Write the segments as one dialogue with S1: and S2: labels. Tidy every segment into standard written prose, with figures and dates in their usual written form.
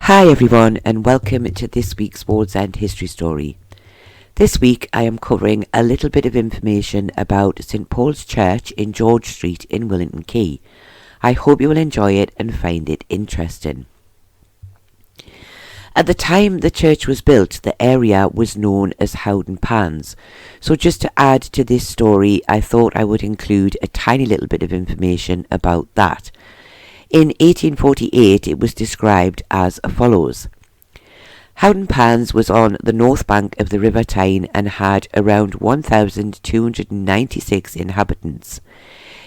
S1: Hi everyone, and welcome to this week's Wallsend History Story. This week I am covering a little bit of information about St Paul's Church in George Street in Willington Quay. I hope you will enjoy it and find it interesting. At the time the church was built, the area was known as Howdon Pans. So just to add to this story, I thought I would include a tiny little bit of information about that. In 1848 it was described as follows. Howdon Pans was on the north bank of the River Tyne and had around 1,296 inhabitants.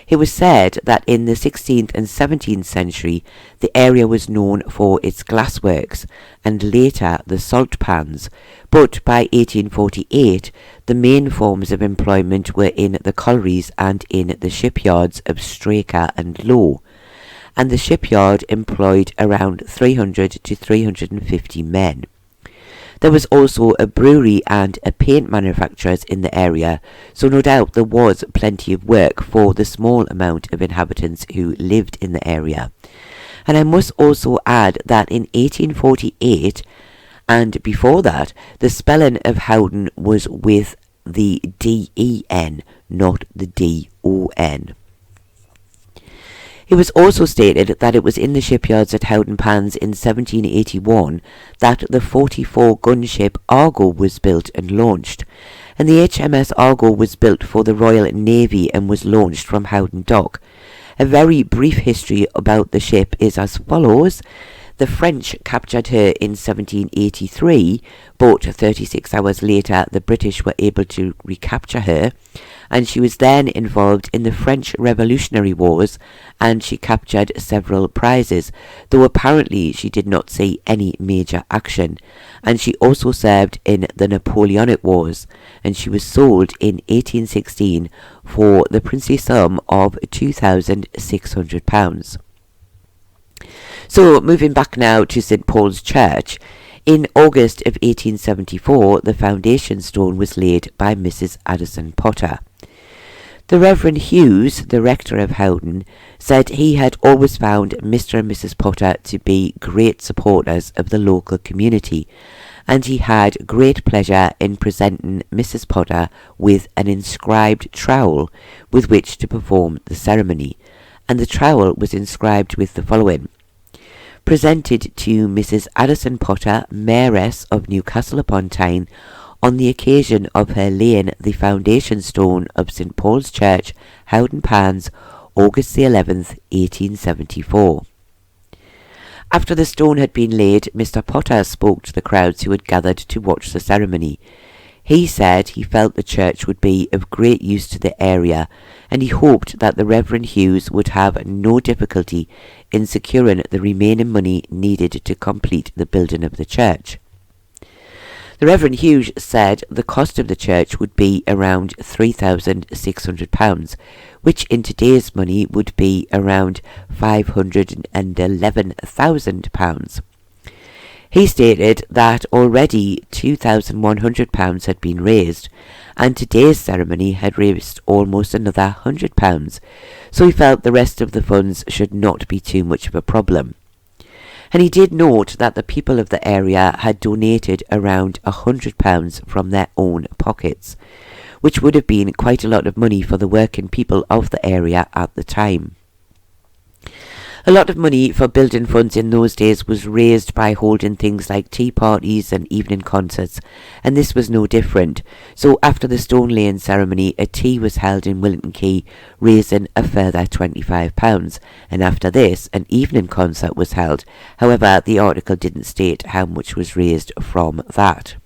S1: It was said that in the 16th and 17th century the area was known for its glassworks and later the salt pans, but by 1848 the main forms of employment were in the collieries and in the shipyards of Straker and Low, and the shipyard employed around 300 to 350 men. There was also a brewery and a paint manufacturers in the area, so no doubt there was plenty of work for the small amount of inhabitants who lived in the area. And I must also add that in 1848 and before that, the spelling of Howdon was with the D-E-N, not the D-O-N. It was also stated that it was in the shipyards at Howdon Pans in 1781 that the 44-gun ship Argo was built and launched, and the HMS Aro was built for the Royal Navy and was launched from Howdon Dock. A very brief history about the ship is as follows. The French captured her in 1783, but 36 hours later the British were able to recapture her, and she was then involved in the French Revolutionary Wars, and she captured several prizes, though apparently she did not see any major action, and she also served in the Napoleonic Wars, and she was sold in 1816 for the princely sum of £2,600. So, moving back now to St Paul's Church, in August of 1874 the foundation stone was laid by Mrs. Addison Potter. The Reverend Hughes, the rector of Howdon, said he had always found Mr. and Mrs. Potter to be great supporters of the local community, and he had great pleasure in presenting Mrs. Potter with an inscribed trowel with which to perform the ceremony, and the trowel was inscribed with the following: presented to Mrs. Addison Potter, Mayoress of Newcastle upon Tyne, on the occasion of her laying the foundation stone of St Paul's Church, Howdon Pans, August the 11th, 1874. After the stone had been laid, Mr. Potter spoke to the crowds who had gathered to watch the ceremony. He said he felt the church would be of great use to the area, and he hoped that the Reverend Hughes would have no difficulty in securing the remaining money needed to complete the building of the church. The Reverend Hughes said the cost of the church would be around £3,600, which in today's money would be around £511,000. He stated that already £2,100 had been raised, and today's ceremony had raised almost another £100, so he felt the rest of the funds should not be too much of a problem. And he did note that the people of the area had donated around £100 from their own pockets, which would have been quite a lot of money for the working people of the area at the time. A lot of money for building funds in those days was raised by holding things like tea parties and evening concerts, and this was no different. So after the stone laying ceremony, a tea was held in Willington Quay, raising a further £25, and after this an evening concert was held. However, the article didn't state how much was raised from that.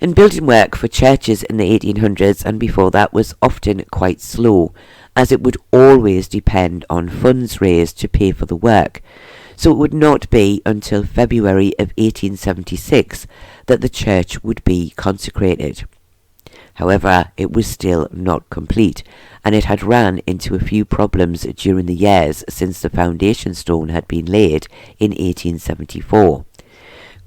S1: And building work for churches in the 1800s and before that was often quite slow, as it would always depend on funds raised to pay for the work, so it would not be until February of 1876 that the church would be consecrated. However, it was still not complete, and it had ran into a few problems during the years since the foundation stone had been laid in 1874.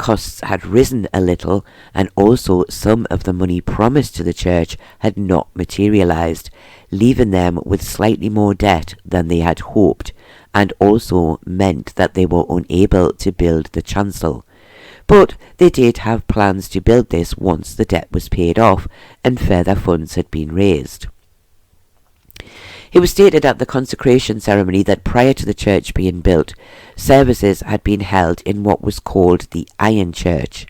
S1: costs had risen a little, and also some of the money promised to the church had not materialised, leaving them with slightly more debt than they had hoped, and also meant that they were unable to build the chancel. But they did have plans to build this once the debt was paid off and further funds had been raised. It was stated at the consecration ceremony that prior to the church being built, services had been held in what was called the Iron Church.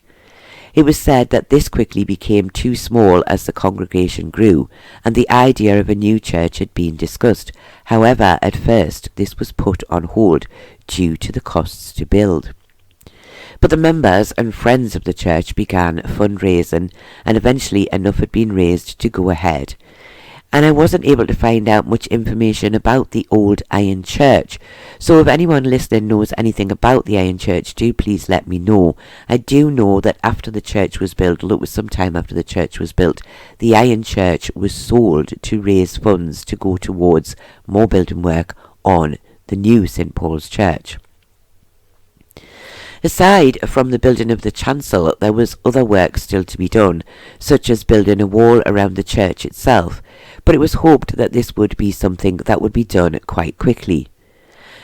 S1: It was said that this quickly became too small as the congregation grew, and the idea of a new church had been discussed. However, at first this was put on hold due to the costs to build. But the members and friends of the church began fundraising, and eventually enough had been raised to go ahead. And I wasn't able to find out much information about the old Iron Church, so if anyone listening knows anything about the Iron Church, do please let me know. I do know that after the church was built, it was sometime after the church was built, the Iron Church was sold to raise funds to go towards more building work on the new St. Paul's Church. Aside from the building of the chancel, there was other work still to be done, such as building a wall around the church itself, but it was hoped that this would be something that would be done quite quickly.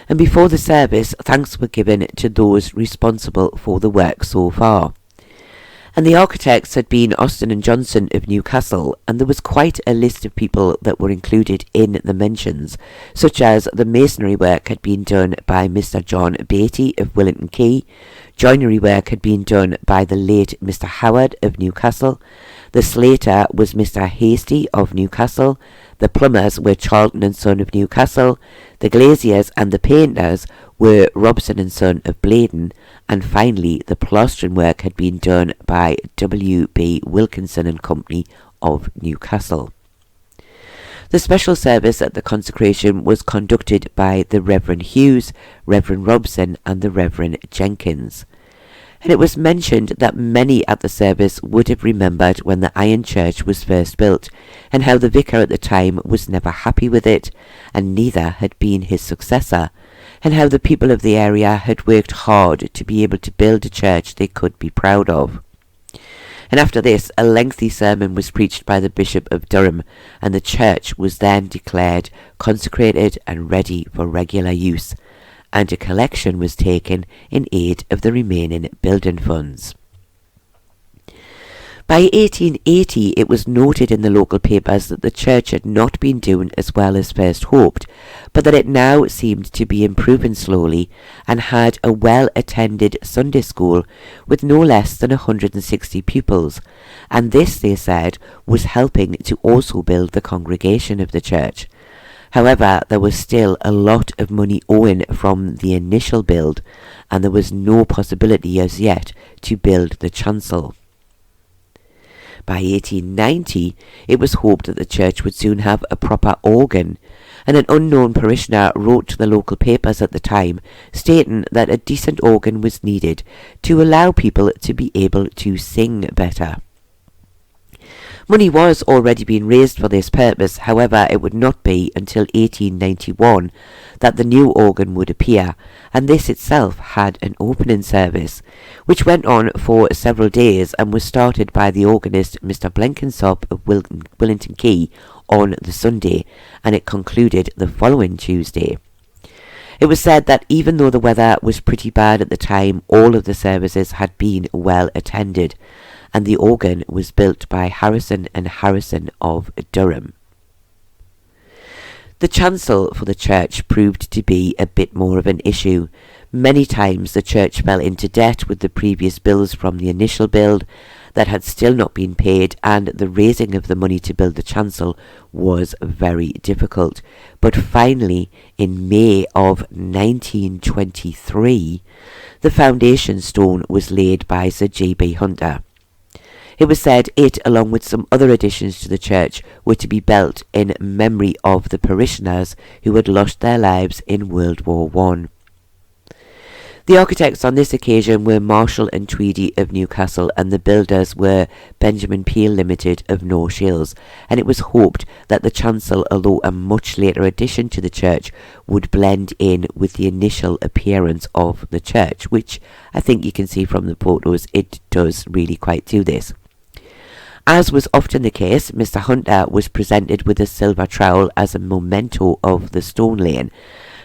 S1: And before the service, thanks were given to those responsible for the work so far. And the architects had been Austin and Johnson of Newcastle, and there was quite a list of people that were included in the mentions, such as the masonry work had been done by Mr. John Beatty of Willington Quay, joinery work had been done by the late Mr. Howard of Newcastle, the slater was Mr. Hasty of Newcastle, the plumbers were Charlton and Son of Newcastle, the glaziers and the painters were Robson and Son of Bladen, and finally the plastering work had been done by W.B. Wilkinson and Company of Newcastle. The special service at the consecration was conducted by the Reverend Hughes, Reverend Robson and the Reverend Jenkins. And it was mentioned that many at the service would have remembered when the Iron Church was first built, and how the vicar at the time was never happy with it, and neither had been his successor, and how the people of the area had worked hard to be able to build a church they could be proud of. And after this, a lengthy sermon was preached by the Bishop of Durham, and the church was then declared consecrated and ready for regular use, and a collection was taken in aid of the remaining building funds. By 1880 it was noted in the local papers that the church had not been doing as well as first hoped, but that it now seemed to be improving slowly, and had a well-attended Sunday school with no less than 160 pupils, and this, they said, was helping to also build the congregation of the church. However, there was still a lot of money owing from the initial build, and there was no possibility as yet to build the chancel. By 1890, it was hoped that the church would soon have a proper organ, and an unknown parishioner wrote to the local papers at the time, stating that a decent organ was needed to allow people to be able to sing better. Money was already being raised for this purpose, however it would not be until 1891 that the new organ would appear, and this itself had an opening service, which went on for several days and was started by the organist Mr. Blenkinsop of Willington Quay on the Sunday, and it concluded the following Tuesday. It was said that even though the weather was pretty bad at the time, all of the services had been well attended, and the organ was built by Harrison and Harrison of Durham. The chancel for the church proved to be a bit more of an issue. Many times the church fell into debt with the previous bills from the initial build that had still not been paid, and the raising of the money to build the chancel was very difficult. But finally, in May of 1923, the foundation stone was laid by Sir J.B. Hunter. It was said it, along with some other additions to the church, were to be built in memory of the parishioners who had lost their lives in World War I. The architects on this occasion were Marshall and Tweedy of Newcastle, and the builders were Benjamin Peel Limited of North Shields, and it was hoped that the chancel, although a much later addition to the church, would blend in with the initial appearance of the church, which I think you can see from the photos it does really quite do this. As was often the case, Mr. Hunter was presented with a silver trowel as a memento of the stone laying,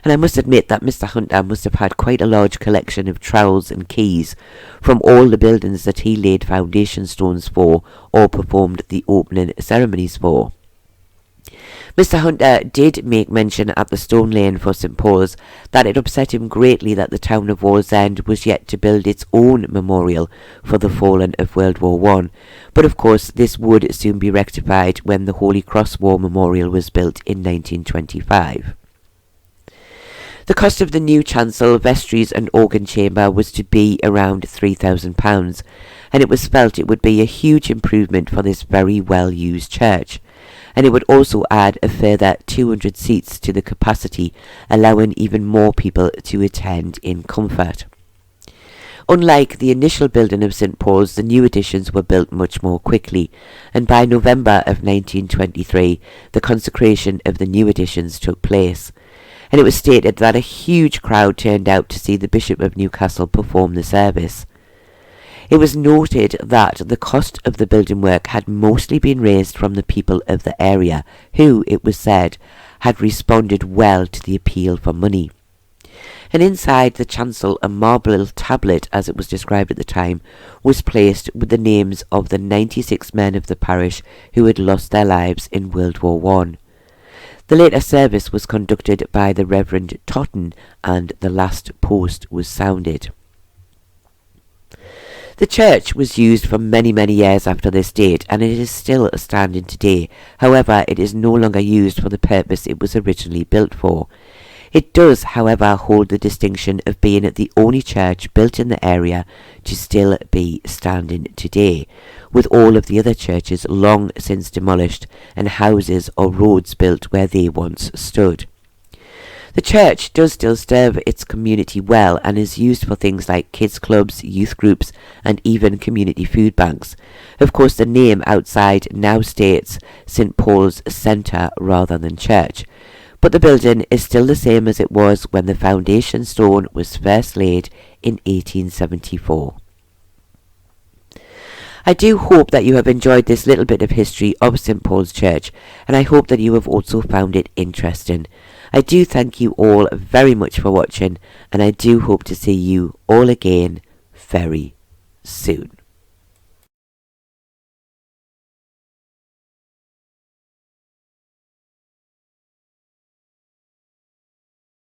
S1: and I must admit that Mr. Hunter must have had quite a large collection of trowels and keys from all the buildings that he laid foundation stones for or performed the opening ceremonies for. Mr. Hunter did make mention at the stone laying for St. Paul's that it upset him greatly that the town of Wallsend was yet to build its own memorial for the fallen of World War I, but of course this would soon be rectified when the Holy Cross War Memorial was built in 1925. The cost of the new chancel, vestries and organ chamber was to be around £3,000, and it was felt it would be a huge improvement for this very well-used church, and it would also add a further 200 seats to the capacity, allowing even more people to attend in comfort. Unlike the initial building of St. Paul's, the new additions were built much more quickly, and by November of 1923 the consecration of the new additions took place, and it was stated that a huge crowd turned out to see the Bishop of Newcastle perform the service. It was noted that the cost of the building work had mostly been raised from the people of the area, who, it was said, had responded well to the appeal for money. And inside the chancel a marble tablet, as it was described at the time, was placed with the names of the 96 men of the parish who had lost their lives in World War I. The later service was conducted by the Reverend Totten, and the last post was sounded. The church was used for many years after this date, and it is still standing today. However, it is no longer used for the purpose it was originally built for. It does, however, hold the distinction of being the only church built in the area to still be standing today, with all of the other churches long since demolished and houses or roads built where they once stood. The church does still serve its community well and is used for things like kids clubs, youth groups and even community food banks. Of course, the name outside now states St. Paul's Centre rather than church, but the building is still the same as it was when the foundation stone was first laid in 1874. I do hope that you have enjoyed this little bit of history of St. Paul's Church, and I hope that you have also found it interesting. I do thank you all very much for watching, and I do hope to see you all again very soon.